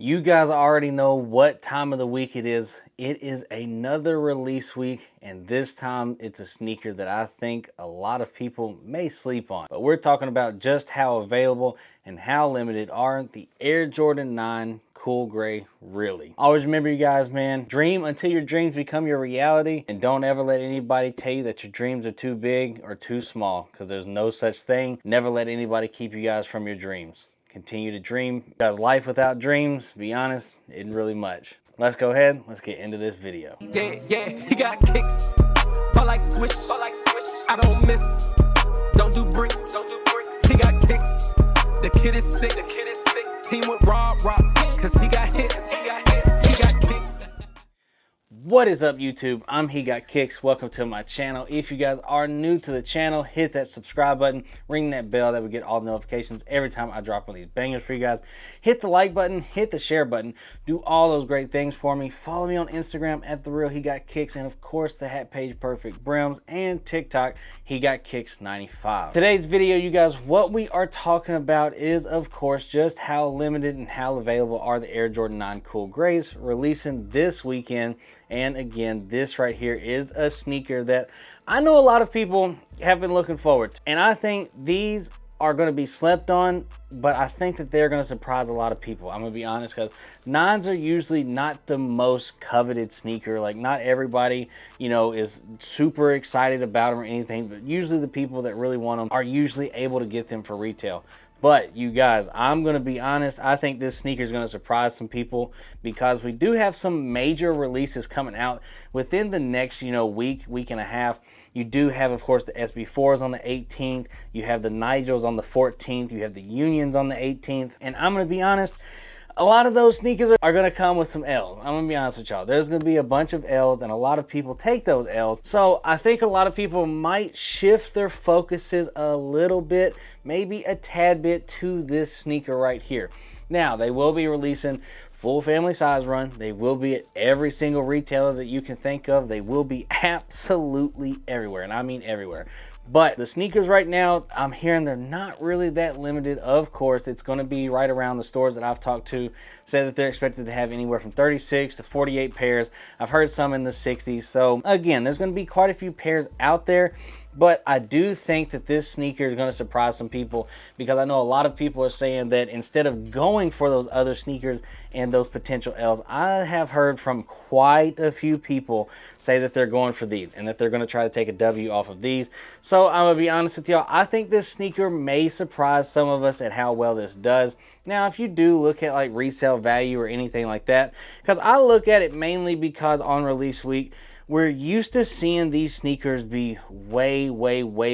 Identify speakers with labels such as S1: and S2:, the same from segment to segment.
S1: You guys already know what time of the week it is. It is another release week, and this time it's a sneaker that I think a lot of people may sleep on. But we're talking about just how available and how limited are the Air Jordan 9 Cool Gray really. Always remember, you guys, man, dream until your dreams become your reality, and don't ever let anybody tell you that your dreams are too big or too small, because there's no such thing. Never let anybody keep you guys from your dreams. Continue to dream, because life without dreams, to be honest, isn't really much. Let's go ahead, let's get into this video.
S2: Yeah, he got kicks. I like swish, I don't miss. Don't do bricks, he got kicks. The kid is sick, team with raw, cause he got hits, he got kicks.
S1: What is up, YouTube? I'm He Got Kicks. Welcome to my channel. If you guys are new to the channel, hit that subscribe button, ring that bell, that would get all the notifications every time I drop one of these bangers for you guys. Hit the like button, hit the share button, do all those great things for me. Follow me on Instagram at therealhegotkickz, and of course the hat page Perfectbrimz, and TikTok He Got Kicks 95. Today's video, you guys, what we are talking about is, of course, just how limited and how available are the Air Jordan 9 Cool Grays, releasing this weekend. And again, this right here is a sneaker that I know a lot of people have been looking forward to. And I think these are going to be slept on, but I think that they're going to surprise a lot of people. I'm going to be honest, because 9s are usually not the most coveted sneaker. Like, not everybody, you know, is super excited about them or anything, but usually the people that really want them are usually able to get them for retail. But you guys, I'm going to be honest, I think this sneaker is going to surprise some people, because we do have some major releases coming out within the next, week and a half. You do have, of course, the SB4s on the 18th. You have the Nigels on the 14th. You have the Unions on the 18th. And I'm going to be honest, a lot of those sneakers are going to come with some L's. I'm going to be honest with y'all. There's going to be a bunch of L's, and a lot of people take those L's. So I think a lot of people might shift their focuses a little bit, maybe a tad bit, to this sneaker right here. Now, they will be releasing full family size run. They will be at every single retailer that you can think of. They will be absolutely everywhere, and I mean everywhere. But the sneakers right now, I'm hearing they're not really that limited. Of course, it's going to be right around the stores that I've talked to, say that they're expected to have anywhere from 36 to 48 pairs. I've heard some in the 60s. So again, there's going to be quite a few pairs out there. But I do think that this sneaker is going to surprise some people, because I know a lot of people are saying that instead of going for those other sneakers and those potential L's, I have heard from quite a few people say that they're going for these and that they're going to try to take a W off of these. So I'm going to be honest with y'all, I think this sneaker may surprise some of us at how well this does. Now, if you do look at like resale value or anything like that, because I look at it mainly because on release week, we're used to seeing these sneakers be way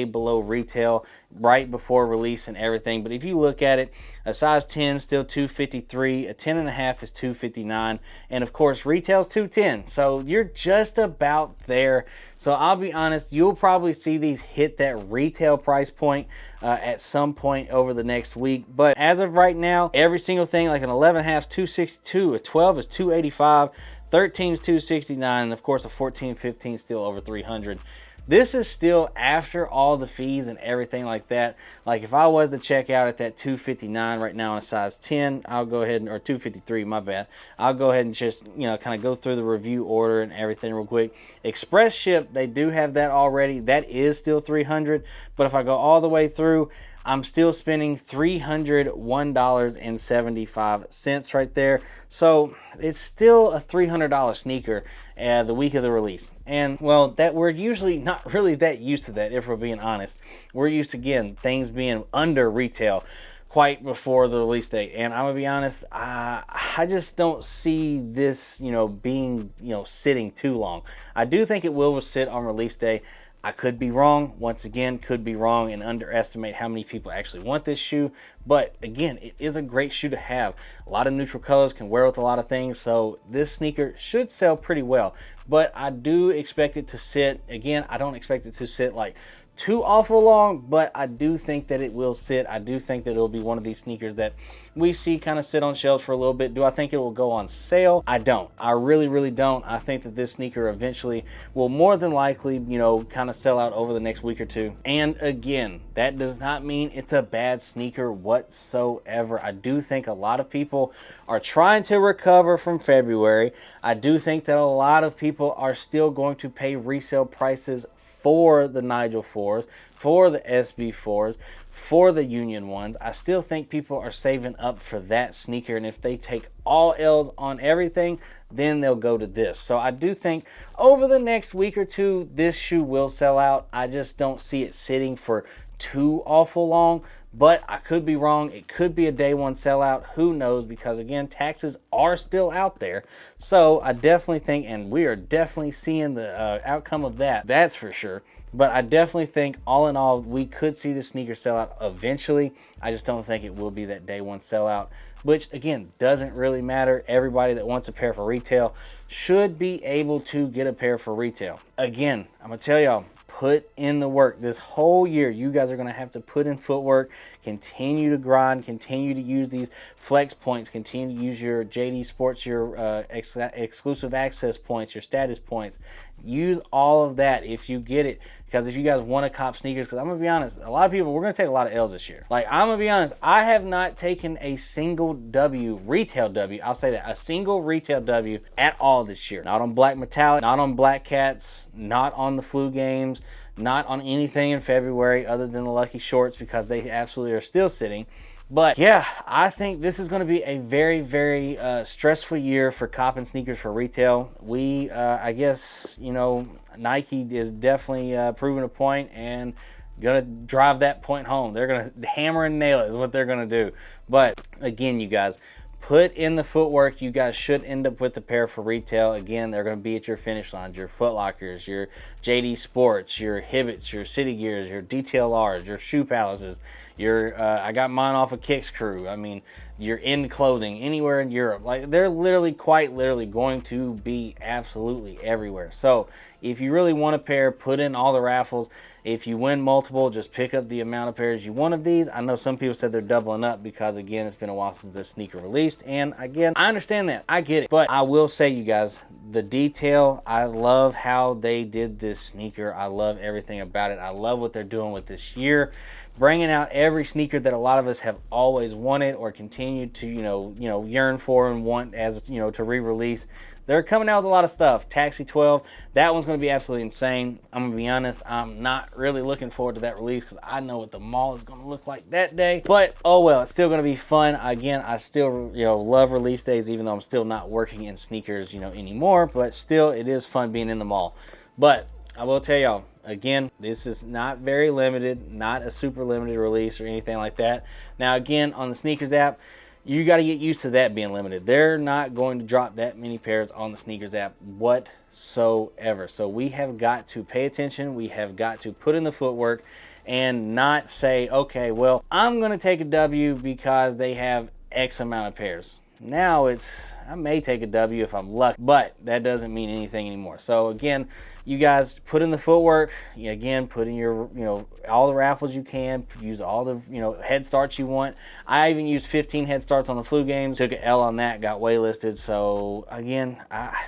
S1: below retail right before release and everything. But if you look at it, a size 10 still $253, a 10.5 is $259, and of course retail's $210. So you're just about there. So I'll be honest, you'll probably see these hit that retail price point at some point over the next week. But as of right now, every single thing, like an 11.5 is $262, a 12 is $285. 13 is $269, and of course a 14, 15 is still over $300. This is still after all the fees and everything like that. Like, if I was to check out at that $259 right now on a size 10, I'll go ahead and, or $253, my bad. I'll go ahead and just, kind of go through the review order and everything real quick. Express ship, they do have that already. That is still $300, but if I go all the way through, I'm still spending $301.75 right there. So it's still a $300 sneaker the week of the release. And well, that we're usually not really that used to that, if we're being honest. We're used to, again, things being under retail quite before the release date. And I'm gonna be honest, I just don't see this, being, sitting too long. I do think it will sit on release day. I could be wrong, once again, could be wrong and underestimate how many people actually want this shoe. But again, it is a great shoe to have. A lot of neutral colors, can wear with a lot of things. So this sneaker should sell pretty well. But I do expect it to sit, again, I don't expect it to sit like too awful long, but I do think that it will sit. I do think that it'll be one of these sneakers that we see kind of sit on shelves for a little bit. Do I think it will go on sale? I don't. I really don't. I think that this sneaker eventually will more than likely, you know, kind of sell out over the next week or two. And again, that does not mean it's a bad sneaker whatsoever. I do think a lot of people are trying to recover from February. I do think that a lot of people are still going to pay resale prices for the Nigel 4s, for the SB 4s, for the Union ones. I still think people are saving up for that sneaker, and if they take all L's on everything, then they'll go to this. So I do think over the next week or two, this shoe will sell out. I just don't see it sitting for too awful long, but I could be wrong. It could be a day one sellout. Who knows? Because again, taxes are still out there. So I definitely think, and we are definitely seeing the outcome of that. That's for sure. But I definitely think all in all, we could see the sneaker sellout eventually. I just don't think it will be that day one sellout, which again, doesn't really matter. Everybody that wants a pair for retail should be able to get a pair for retail. Again, I'm gonna tell y'all, put in the work. This whole year, you guys are going to have to put in footwork, continue to grind, continue to use these flex points, continue to use your JD Sports, your exclusive access points, your status points. Use all of that if you get it. Because if you guys want to cop sneakers, because I'm going to be honest, a lot of people, we're going to take a lot of L's this year. Like, I'm going to be honest, I have not taken a single W, retail W, I'll say that, a single retail W at all this year. Not on Black Metallic, not on Black Cats, not on the flu games, not on anything in February other than the Lucky Shorts, because they absolutely are still sitting. But yeah, I think this is going to be a very stressful year for copping sneakers for retail. I guess, you know, Nike is definitely proving a point and gonna drive that point home. They're gonna hammer and nail it is what they're gonna do. But again, you guys, put in the footwork. You guys should end up with a pair for retail. Again, they're going to be at your finish lines, your Foot Lockers, your JD Sports, your Hibbets, your City Gears, your DTLRs, your Shoe Palaces, your I got mine off of Kick's Crew. I mean, your In Clothing, anywhere in Europe. Like, they're literally, quite literally going to be absolutely everywhere. So if you really want a pair, put in all the raffles. If you win multiple, just pick up the amount of pairs you want of these. I know some people said they're doubling up because, again, it's been a while since this sneaker released. And again, I understand that. I get it. But I will say, you guys, the detail, I love how they did this sneaker. I love everything about it. I love what they're doing with this year. Bringing out every sneaker that a lot of us have always wanted or continued to, you know, yearn for and want as, you know, to re-release. They're coming out with a lot of stuff. Taxi 12, that one's going to be absolutely insane. I'm going to be honest, I'm not really looking forward to that release because I know what the mall is going to look like that day. But, oh well, it's still going to be fun. Again, I still, you know, love release days, even though I'm still not working in sneakers, you know, anymore. But still, it is fun being in the mall. But I will tell y'all, again, this is not very limited, not a super limited release or anything like that. Now, again, on the Sneakers app, you got to get used to that being limited. They're not going to drop that many pairs on the Sneakers app whatsoever. So we have got to pay attention. We have got to put in the footwork and not say, okay, well, I'm going to take a W because they have X amount of pairs. Now I may take a W if I'm lucky, but that doesn't mean anything anymore. So again, you guys put in the footwork. Again, put in your, you know, all the raffles you can. Use all the, you know, head starts you want. I even used 15 head starts on the flu games. Took an L on that. Got waitlisted. So again,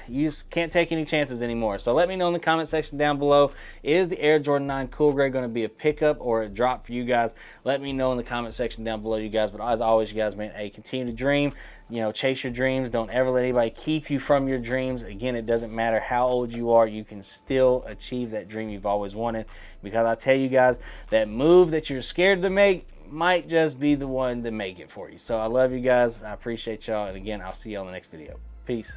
S1: you just can't take any chances anymore. So let me know in the comment section down below. Is the Air Jordan 9 Cool Gray going to be a pickup or a drop for you guys? Let me know in the comment section down below, you guys. But as always, you guys, man, hey, continue to dream. You know, chase your dreams. Don't ever let anybody keep you from your dreams. Again, it doesn't matter how old you are. You can still achieve that dream you've always wanted. Because I tell you guys, that move that you're scared to make might just be the one to make it for you. So I love you guys. I appreciate y'all. And again, I'll see you on the next video. Peace.